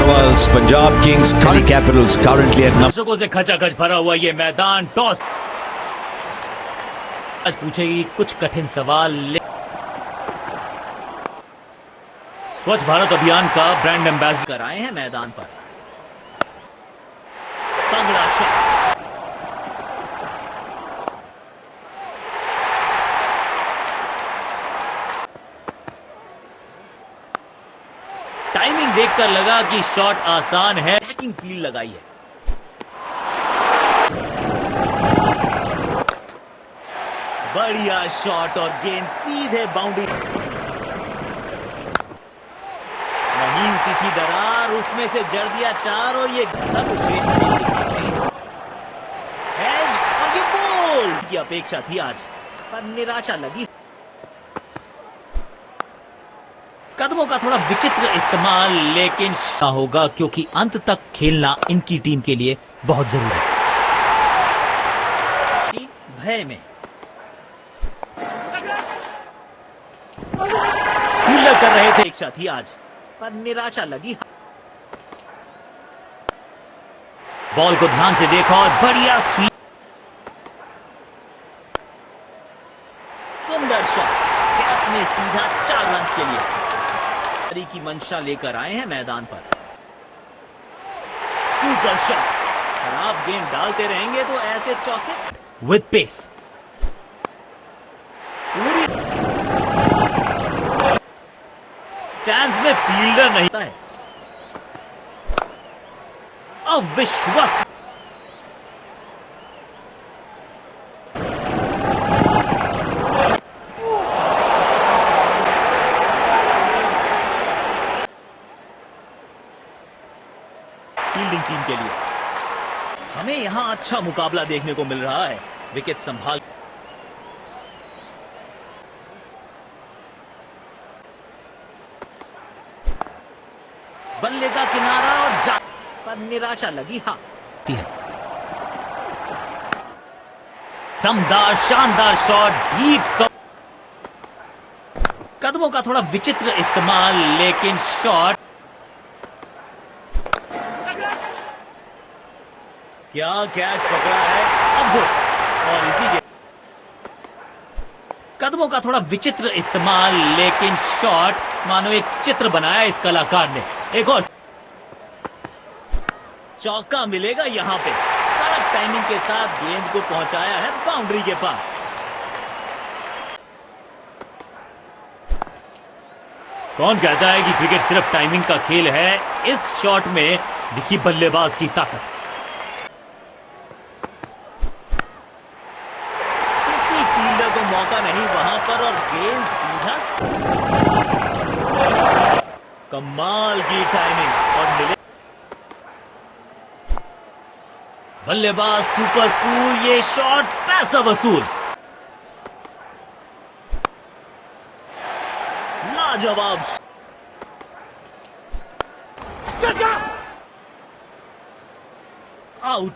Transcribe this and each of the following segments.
Nawals, Punjab Kings, Delhi Capitals currently at number. दर्शकों से खचाखच भरा हुआ ये मैदान टॉस आज पूछेगी कुछ कठिन सवाल। स्वच्छ भारत अभियान का ब्रांड एम्बेसडर आए हैं मैदान पर। तगड़ा शॉट, टाइमिंग देखकर लगा कि शॉट आसान है, अटैकिंग फील्ड लगाई है। बढ़िया शॉट और गेंद सीधे बाउंड्री। महीन सी थी दरार, उसमें से जड़ दिया चार और ये सर्वश्रेष्ठ खेल दिखाते हैं। हैज्ड और ये बॉल की अपेक्षा थी आज, पर निराशा लगी। कदमों का थोड़ा विचित्र इस्तेमाल, लेकिन होगा क्योंकि अंत तक खेलना इनकी टीम के लिए बहुत जरूरी है। भय में फील्डर कर रहे थे, अपेक्षा थी आज, पर निराशा लगी। बॉल को ध्यान से देखा और बढ़िया स्वीप, सुंदर शॉट, कैप में सीधा 4 रन के लिए की मंशा लेकर आए हैं मैदान पर। सुपर शॉट, खराब गेंद डालते रहेंगे तो ऐसे चौके विद पेस। पूरी स्टैंड्स में फील्डर नहीं है, अविश्वास। फील्डिंग टीम के लिए हमें यहां अच्छा मुकाबला देखने को मिल रहा है। विकेट संभाल, बल्ले का किनारा और जा, पर निराशा लगी हाथ। दमदार शानदार शॉट, डीप कदमों का थोड़ा विचित्र इस्तेमाल, लेकिन शॉट क्या कैच पकड़ा है अब, और इसी के कदमों का थोड़ा विचित्र इस्तेमाल, लेकिन शॉट मानो एक चित्र बनाया इस कलाकार ने। एक और चौका मिलेगा यहां पे, कड़क टाइमिंग के साथ गेंद को पहुंचाया है बाउंड्री के पास। कौन कहता है कि क्रिकेट सिर्फ टाइमिंग का खेल है? इस शॉट में दिखी बल्लेबाज की ताकत। मौका नहीं वहां पर और गेंद सीधा, कमाल की टाइमिंग और मिले बल्लेबाज सुपर कूल। ये शॉट पैसा वसूल, लाजवाब। आउट,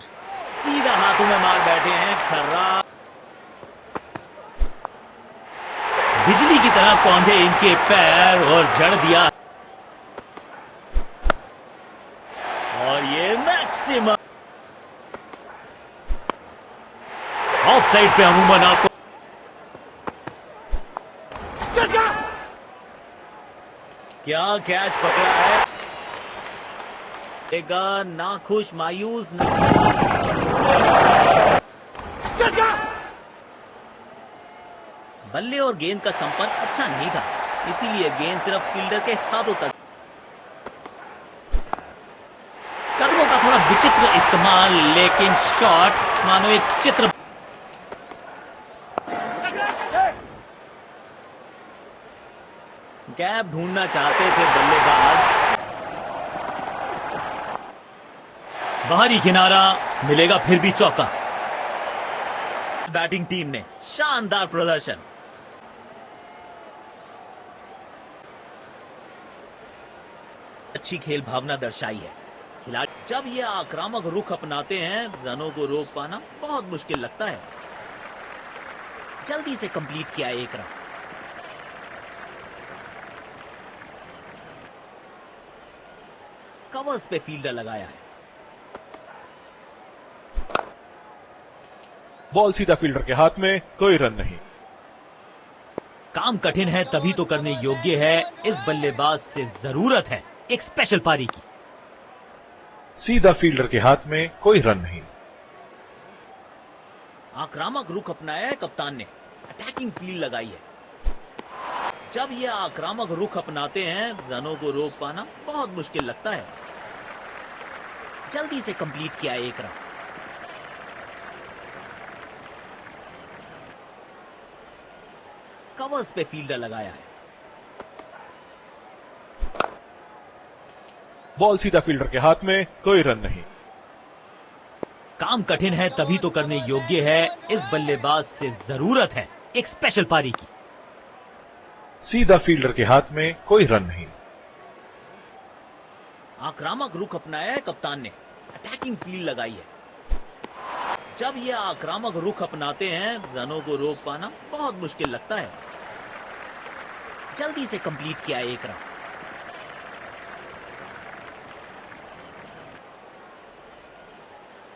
सीधा हाथों में मार बैठे हैं। खराब, बिजली की तरह कौंधे इनके पैर और जड़ दिया, और ये मैक्सिमम ऑफ साइड पे अमूमन आपको क्या कैच पकड़ा है, नाखुश मायूस बल्ले और गेंद का संपर्क अच्छा नहीं था, इसीलिए गेंद सिर्फ फील्डर के हाथों तक। कदमों का थोड़ा विचित्र इस्तेमाल, लेकिन शॉट मानो एक चित्र। गैप ढूंढना चाहते थे बल्लेबाज, बाहरी किनारा मिलेगा, फिर भी चौका। बैटिंग टीम ने शानदार प्रदर्शन, अच्छी खेल भावना दर्शाई है। खिलाड़ी जब ये आक्रामक रुख अपनाते हैं, रनों को रोक पाना बहुत मुश्किल लगता है। जल्दी से कंप्लीट किया एक रन। कवर्स पे फील्डर लगाया है। बॉल सीधा फील्डर के हाथ में, कोई रन नहीं। काम कठिन है तभी तो करने योग्य है, इस बल्लेबाज से जरूरत है एक स्पेशल पारी की। सीधा फील्डर के हाथ में, कोई रन नहीं। आक्रामक रुख अपनाया है कप्तान ने, अटैकिंग फील्ड लगाई है। जब ये आक्रामक रुख अपनाते हैं रनों को रोक पाना बहुत मुश्किल लगता है। जल्दी से कंप्लीट किया एक रन। कवर्स पे फील्डर लगाया है। बॉल सीधा फील्डर के हाथ में, कोई रन नहीं। काम कठिन है तभी तो करने योग्य है, इस बल्लेबाज से जरूरत है एक स्पेशल पारी की। सीधा फील्डर के हाथ में, कोई रन नहीं। आक्रामक रुख अपनाया है कप्तान ने, अटैकिंग फील्ड लगाई है। जब ये आक्रामक रुख अपनाते हैं रनों को रोक पाना बहुत मुश्किल लगता है। जल्दी से कंप्लीट किया एक रन।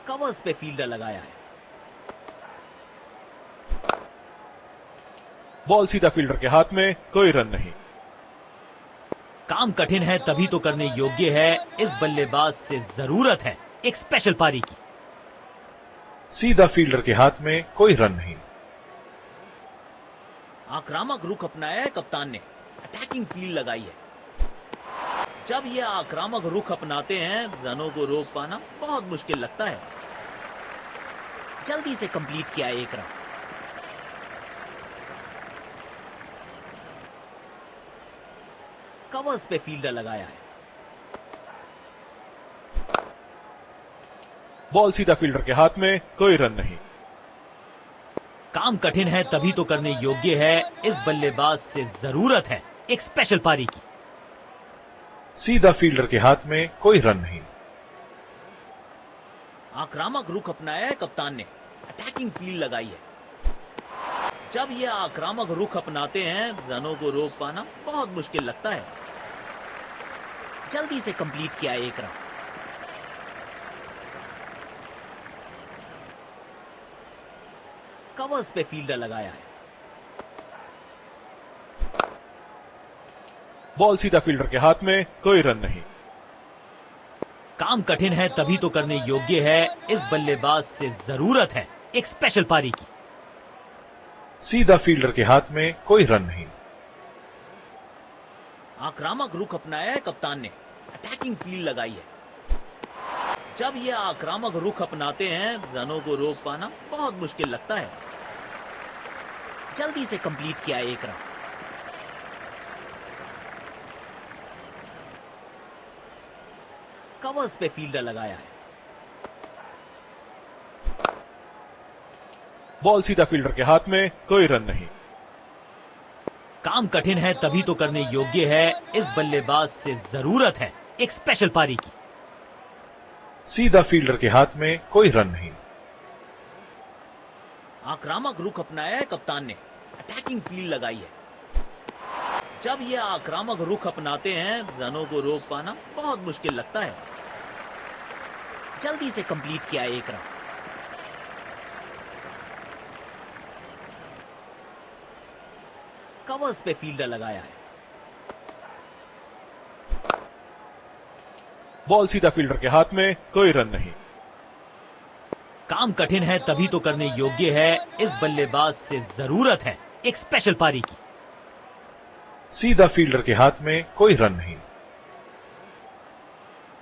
कवर्स पे फील्डर लगाया है। बॉल सीधा फील्डर के हाथ में, कोई रन नहीं। काम कठिन है तभी तो करने योग्य है, इस बल्लेबाज से जरूरत है एक स्पेशल पारी की। सीधा फील्डर के हाथ में, कोई रन नहीं। आक्रामक रुख अपनाया है कप्तान ने, अटैकिंग फील्ड लगाई है। जब ये आक्रामक रुख अपनाते हैं रनों को रोक पाना बहुत मुश्किल लगता है। जल्दी से कंप्लीट किया एक रन। कवर्स पे फील्डर लगाया है। बॉल सीधा फील्डर के हाथ में, कोई रन नहीं। काम कठिन है तभी तो करने योग्य है, इस बल्लेबाज से जरूरत है एक स्पेशल पारी की। सीधा फील्डर के हाथ में, कोई रन नहीं। आक्रामक रुख अपनाया है कप्तान ने, अटैकिंग फील्ड लगाई है। जब ये आक्रामक रुख अपनाते हैं रनों को रोक पाना बहुत मुश्किल लगता है। जल्दी से कंप्लीट किया एक रन। कवर्स पे फील्डर लगाया है। बॉल सीधा फील्डर के हाथ में, कोई रन नहीं। काम कठिन है तभी तो करने योग्य है, इस बल्लेबाज से जरूरत है एक स्पेशल पारी की। सीधा फील्डर के हाथ में, कोई रन नहीं। आक्रामक रुख अपनाया है कप्तान ने, अटैकिंग फील्ड लगाई है। जब ये आक्रामक रुख अपनाते हैं रनों को रोक पाना बहुत मुश्किल लगता है। जल्दी से कंप्लीट किया एक रन। कवर्स पे फील्डर लगाया है। बॉल सीधा फील्डर के हाथ में, कोई रन नहीं। काम कठिन है तभी तो करने योग्य है, इस बल्लेबाज से जरूरत है एक स्पेशल पारी की। सीधा फील्डर के हाथ में, कोई रन नहीं। आक्रामक रुख अपनाया है कप्तान ने, अटैकिंग फील्ड लगाई है। जब ये आक्रामक रुख अपनाते हैं रनों को रोक पाना बहुत मुश्किल लगता है। जल्दी से कंप्लीट किया एक रन। कवर्स पे फील्डर लगाया है। बॉल सीधा फील्डर के हाथ में, कोई रन नहीं। काम कठिन है तभी तो करने योग्य है, इस बल्लेबाज से जरूरत है एक स्पेशल पारी की। सीधा फील्डर के हाथ में, कोई रन नहीं।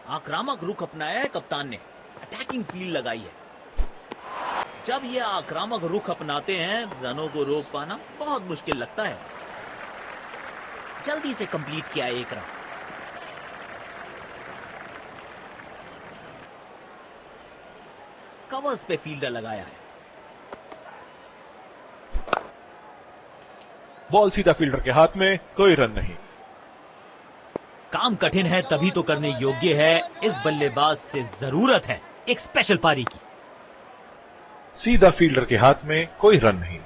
आक्रामक रुख अपनाया है कप्तान ने, अटैकिंग फील्ड लगाई है। जब ये आक्रामक रुख अपनाते हैं रनों को रोक पाना बहुत मुश्किल लगता है। जल्दी से कंप्लीट किया एक रन। कवर्स पे फील्डर लगाया है। बॉल सीधा फील्डर के हाथ में, कोई रन नहीं। काम कठिन है तभी तो करने योग्य है, इस बल्लेबाज से जरूरत है एक स्पेशल पारी की। सीधा फील्डर के हाथ में, कोई रन नहीं।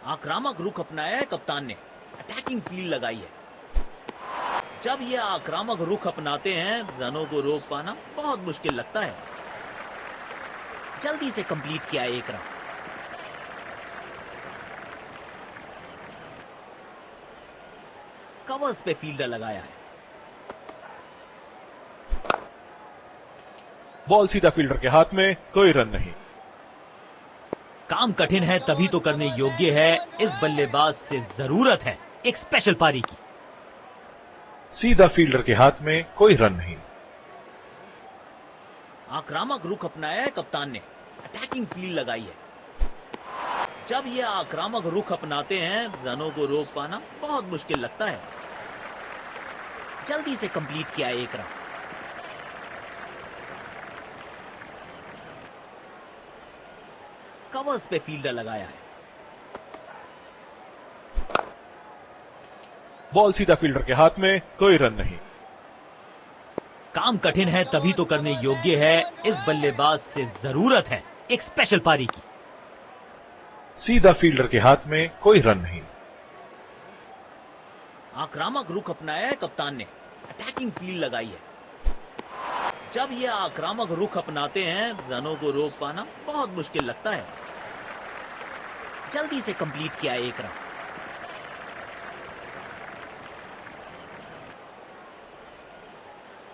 आक्रामक रुख अपनाया है कप्तान ने, अटैकिंग फील्ड लगाई है। जब ये आक्रामक रुख अपनाते हैं, रनों को रोक पाना बहुत मुश्किल लगता है। जल्दी से कंप्लीट किया एक रन। कवर्स पे फील्डर लगाया है। बॉल सीधा फील्डर के हाथ में, कोई रन नहीं। काम कठिन है तभी तो करने योग्य है, इस बल्लेबाज से जरूरत है एक स्पेशल पारी की। सीधा फील्डर के हाथ में, कोई रन नहीं। आक्रामक रुख अपनाया है कप्तान ने, अटैकिंग फील्ड लगाई है। जब ये आक्रामक रुख अपनाते हैं, रनों को रोक पाना बहुत मुश्किल लगता है। जल्दी से कंप्लीट किया एक रन। कवर्स पे फील्डर लगाया है। बॉल सीधा फील्डर के हाथ में, कोई रन नहीं। काम कठिन है तभी तो करने योग्य है, इस बल्लेबाज से जरूरत है एक स्पेशल पारी की। सीधा फील्डर के हाथ में, कोई रन नहीं। आक्रामक रुख अपनाया है कप्तान ने, अटैकिंग फील्ड लगाई है। जब ये आक्रामक रुख अपनाते हैं, रनों को रोक पाना बहुत मुश्किल लगता है। जल्दी से कंप्लीट किया एक रन।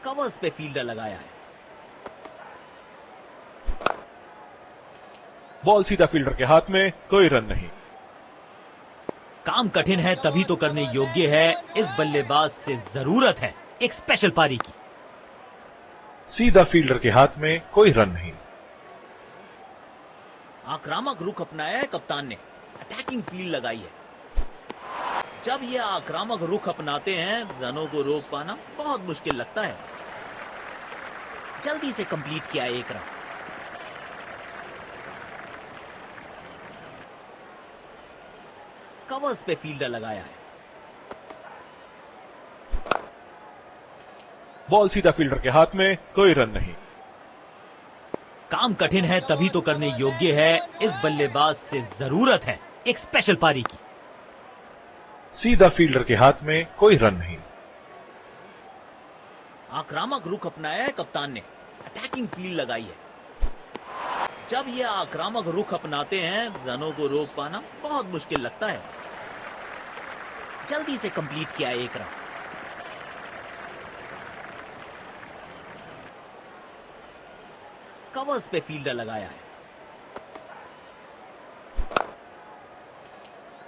कवर्स पे फील्डर लगाया है। बॉल सीधा फील्डर के हाथ में, कोई रन नहीं। काम कठिन है तभी तो करने योग्य है, इस बल्लेबाज से जरूरत है एक स्पेशल पारी की। सीधा फील्डर के हाथ में, कोई रन नहीं। आक्रामक रुख अपनाया है कप्तान ने, अटैकिंग फील्ड लगाई है। जब ये आक्रामक रुख अपनाते हैं, रनों को रोक पाना बहुत मुश्किल लगता है। जल्दी से कंप्लीट किया एक रन। कवर्स पे फील्डर लगाया है। बॉल सीधा फील्डर के हाथ में, कोई रन नहीं। काम कठिन है तभी तो करने योग्य है, इस बल्लेबाज से जरूरत है एक स्पेशल पारी की। सीधा फील्डर के हाथ में, कोई रन नहीं। आक्रामक रुख अपनाया है कप्तान ने, अटैकिंग फील्ड लगाई है। जब ये आक्रामक रुख अपनाते हैं, रनों को रोक पाना बहुत मुश्किल लगता है। जल्दी से कंप्लीट किया एक रन। कवर्स पे फील्डर लगाया है।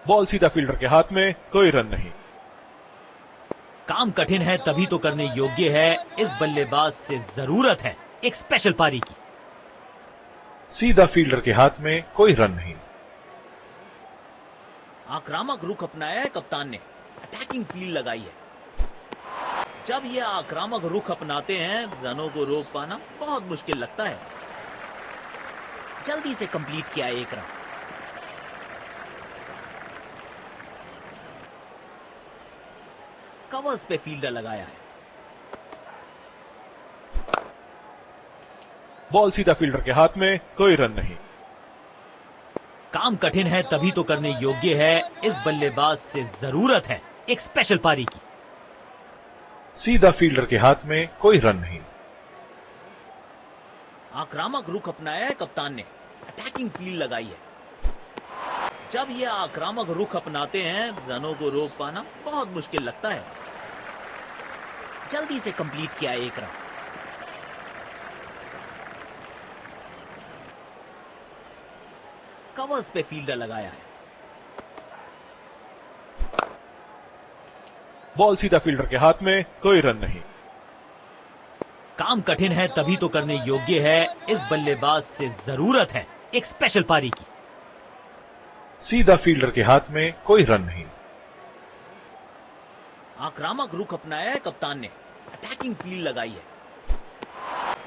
बॉल सीधा फील्डर के हाथ में, कोई रन नहीं। काम कठिन है तभी तो करने योग्य है, इस बल्लेबाज से जरूरत है एक स्पेशल पारी की। सीधा फील्डर के हाथ में, कोई रन नहीं। आक्रामक रुख अपनाया है कप्तान ने, अटैकिंग फील्ड लगाई है। जब ये आक्रामक रुख अपनाते हैं, रनों को रोक पाना बहुत मुश्किल लगता है। जल्दी से कंप्लीट किया एक रन। कवर्स पे फील्डर लगाया है। बॉल सीधा फील्डर के हाथ में, कोई रन नहीं। काम कठिन है तभी तो करने योग्य है, इस बल्लेबाज से जरूरत है एक स्पेशल पारी की। सीधा फील्डर के हाथ में, कोई रन नहीं। आक्रामक रुख अपनाया है कप्तान ने, अटैकिंग फील्ड लगाई है। जब ये आक्रामक रुख अपनाते हैं, रनों को रोक पाना बहुत मुश्किल लगता है। जल्दी से कंप्लीट किया एक रन। कवर्स पे फील्डर लगाया है। बॉल सीधा फील्डर के हाथ में, कोई रन नहीं। काम कठिन है तभी तो करने योग्य है, इस बल्लेबाज से जरूरत है एक स्पेशल पारी की। सीधा फील्डर के हाथ में, कोई रन नहीं। आक्रामक रुख अपनाया है कप्तान ने, अटैकिंग फील्ड लगाई है।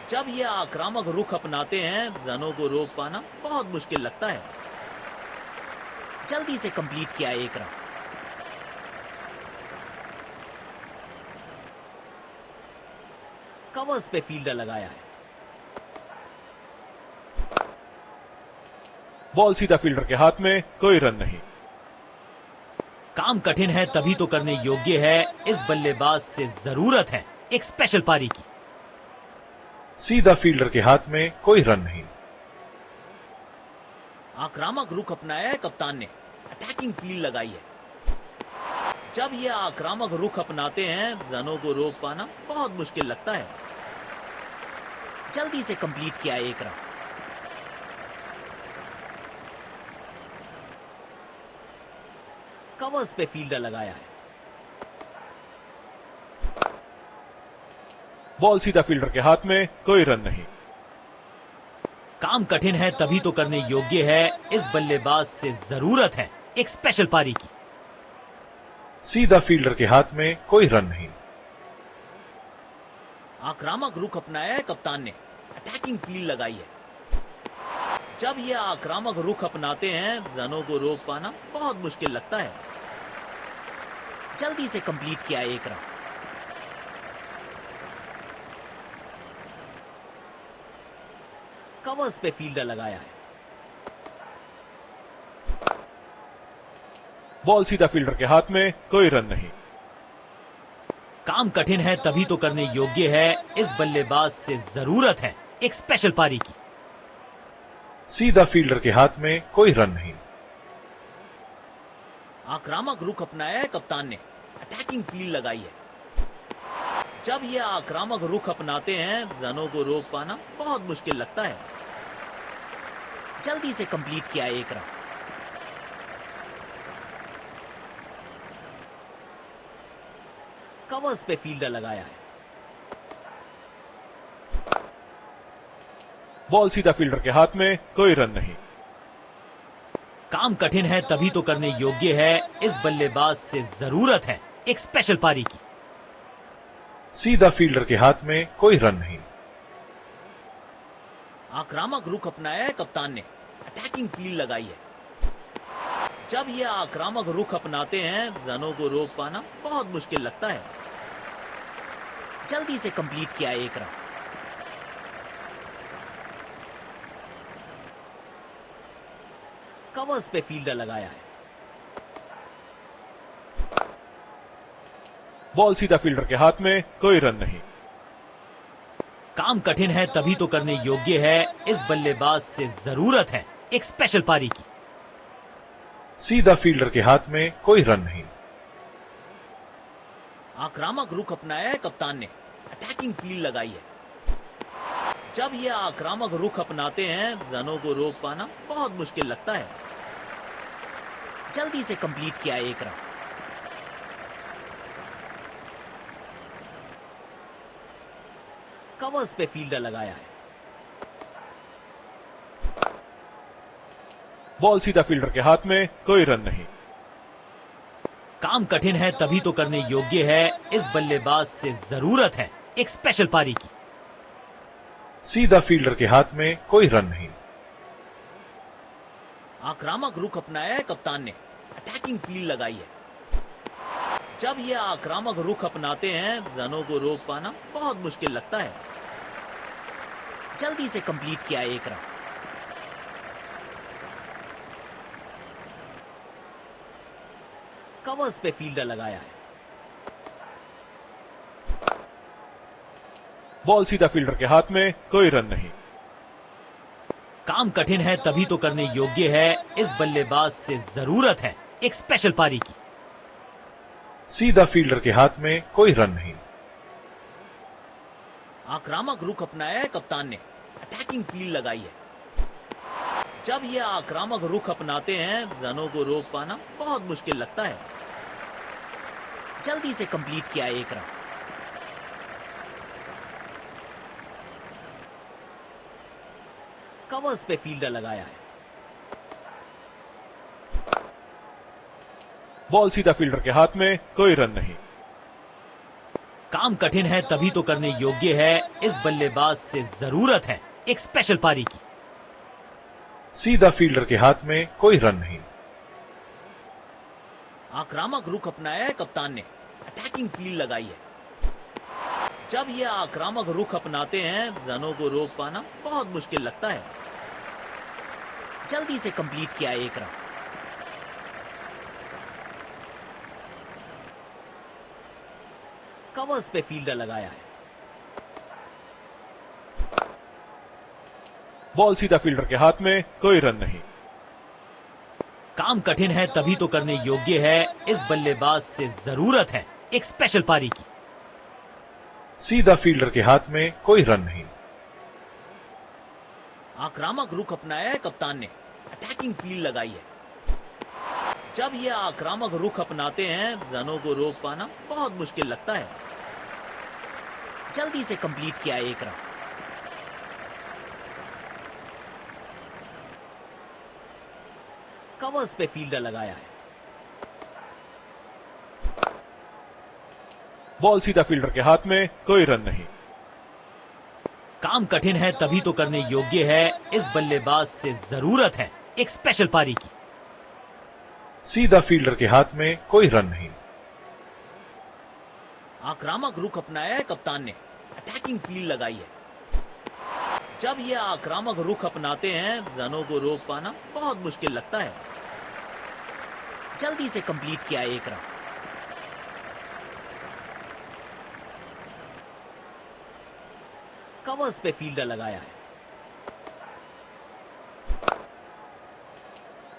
जब ये आक्रामक रुख अपनाते हैं, रनों को रोक पाना बहुत मुश्किल लगता है। जल्दी से कंप्लीट किया एक रन। कवर्स पे फील्डर लगाया है। बॉल सीधा फील्डर के हाथ में, कोई रन नहीं। काम कठिन है तभी तो करने योग्य है, इस बल्लेबाज से जरूरत है एक स्पेशल पारी की। सीधा फील्डर के हाथ में कोई रन नहीं। आक्रामक रुख अपनाया है कप्तान ने, अटैकिंग फील्ड लगाई है। जब ये आक्रामक रुख अपनाते हैं रनों को रोक पाना बहुत मुश्किल लगता है। जल्दी से कंप्लीट किया एक रन। कवर्स पे फील्डर लगाया है। बॉल सीधा फील्डर के हाथ में, कोई रन नहीं। काम कठिन है तभी तो करने योग्य है, इस बल्लेबाज से जरूरत है एक स्पेशल पारी की। सीधा फील्डर के हाथ में कोई रन नहीं। आक्रामक रुख अपनाया है कप्तान ने, अटैकिंग फील्ड लगाई है। जब ये आक्रामक रुख अपनाते हैं रनों को रोक पाना बहुत मुश्किल लगता है। जल्दी से कंप्लीट किया एक रन। कवर्स पे फील्डर लगाया है। बॉल सीधा फील्डर के हाथ में, कोई रन नहीं। काम कठिन है तभी तो करने योग्य है, इस बल्लेबाज से जरूरत है एक स्पेशल पारी की। सीधा फील्डर के हाथ में कोई रन नहीं। आक्रामक रुख अपनाया है कप्तान ने, अटैकिंग फील्ड लगाई है। जब ये आक्रामक रुख अपनाते हैं रनों को रोक पाना बहुत मुश्किल लगता है। जल्दी से कंप्लीट किया एक रन। कवर्स पे फील्डर लगाया है। बॉल सीधा फील्डर के हाथ में, कोई रन नहीं। काम कठिन है तभी तो करने योग्य है, इस बल्लेबाज से जरूरत है एक स्पेशल पारी की। सीधा फील्डर के हाथ में, कोई रन नहीं। आक्रामक रुख अपनाया है कप्तान ने, अटैकिंग फील्ड लगाई है। जब ये आक्रामक रुख अपनाते हैं रनों को रोक पाना बहुत मुश्किल लगता है। जल्दी से कंप्लीट किया एक रन। कवर्स पे फील्डर लगाया है। बॉल सीधा फील्डर के हाथ में, कोई रन नहीं। काम कठिन है तभी तो करने योग्य है, इस बल्लेबाज से जरूरत है एक स्पेशल पारी की। सीधा फील्डर के हाथ में, कोई रन नहीं। आक्रामक रुख अपनाया है कप्तान ने, अटैकिंग फील्ड लगाई है। जब ये आक्रामक रुख अपनाते हैं रनों को रोक पाना बहुत मुश्किल लगता है। जल्दी से कंप्लीट किया एक रन। कवर्स पे फील्डर लगाया है। बॉल सीधा फील्डर के हाथ में, कोई रन नहीं। काम कठिन है तभी तो करने योग्य है, इस बल्लेबाज से जरूरत है एक स्पेशल पारी की। सीधा फील्डर के हाथ में, कोई रन नहीं। आक्रामक रुख अपनाया है कप्तान ने, अटैकिंग फील्ड लगाई है। जब ये आक्रामक रुख अपनाते हैं रनों को रोक पाना बहुत मुश्किल लगता है। जल्दी से कंप्लीट किया एक रन। कवर्स पे फील्डर लगाया है। बॉल सीधा फील्डर के हाथ में, कोई रन नहीं। काम कठिन है तभी तो करने योग्य है, इस बल्लेबाज से जरूरत है एक स्पेशल पारी की। सीधा फील्डर के हाथ में, कोई रन नहीं। आक्रामक रुख अपनाया है कप्तान ने, अटैकिंग फील्ड लगाई है। जब ये आक्रामक रुख अपनाते हैं रनों को रोक पाना बहुत मुश्किल लगता है। जल्दी से कंप्लीट किया एक रन। कवर्स पे फील्डर लगाया है। बॉल सीधा फील्डर के हाथ में, कोई रन नहीं। काम कठिन है तभी तो करने योग्य है, इस बल्लेबाज से जरूरत है एक स्पेशल पारी की। सीधा फील्डर के हाथ में, कोई रन नहीं। आक्रामक रुख अपनाया है कप्तान ने, अटैकिंग फील्ड लगाई है। जब ये आक्रामक रुख अपनाते हैं रनों को रोक पाना बहुत मुश्किल लगता है। जल्दी से कंप्लीट किया एक रन। कवर्स पे फील्डर लगाया है। बॉल सीधा फील्डर के हाथ में, कोई रन नहीं। काम कठिन है तभी तो करने योग्य है, इस बल्लेबाज से जरूरत है एक स्पेशल पारी की। सीधा फील्डर के हाथ में, कोई रन नहीं। आक्रामक रुख अपनाया है कप्तान ने, अटैकिंग फील्ड लगाई है। जब ये आक्रामक रुख अपनाते हैं रनों को रोक पाना बहुत मुश्किल लगता है। जल्दी से कंप्लीट किया एक रन। कवर्स पे फील्डर लगाया है। बॉल सीधा फील्डर के हाथ में, कोई रन नहीं। काम कठिन है तभी तो करने योग्य है, इस बल्लेबाज से जरूरत है एक स्पेशल पारी की। सीधा फील्डर के हाथ में, कोई रन नहीं। आक्रामक रुख अपनाया है कप्तान ने, अटैकिंग फील्ड लगाई है। जब ये आक्रामक रुख अपनाते हैं रनों को रोक पाना बहुत मुश्किल लगता है। जल्दी से कंप्लीट किया एक रन। कवर्स पे फील्डर लगाया है।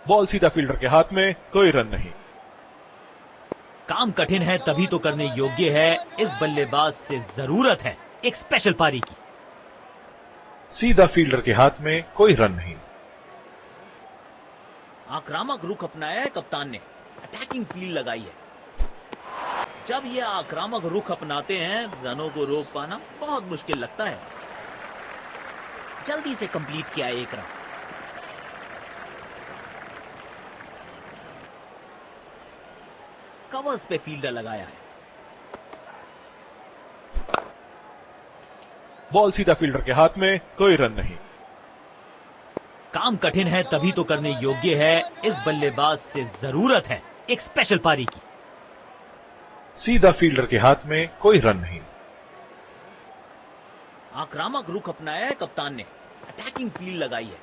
बॉल सीधा फील्डर के हाथ में, कोई रन नहीं। काम कठिन है तभी तो करने योग्य है, इस बल्लेबाज से जरूरत है एक स्पेशल पारी की। सीधा फील्डर के हाथ में, कोई रन नहीं। आक्रामक रुख अपनाया है कप्तान ने, अटैकिंग फील्ड लगाई है। जब ये आक्रामक रुख अपनाते हैं रनों को रोक पाना बहुत मुश्किल लगता है। जल्दी से कंप्लीट किया एक रन। कवर्स पे फील्डर लगाया है। बॉल सीधा फील्डर के हाथ में, कोई रन नहीं। काम कठिन है तभी तो करने योग्य है, इस बल्लेबाज से जरूरत है एक स्पेशल पारी की। सीधा फील्डर के हाथ में, कोई रन नहीं। आक्रामक रुख अपनाया है कप्तान ने, अटैकिंग फील्ड लगाई है।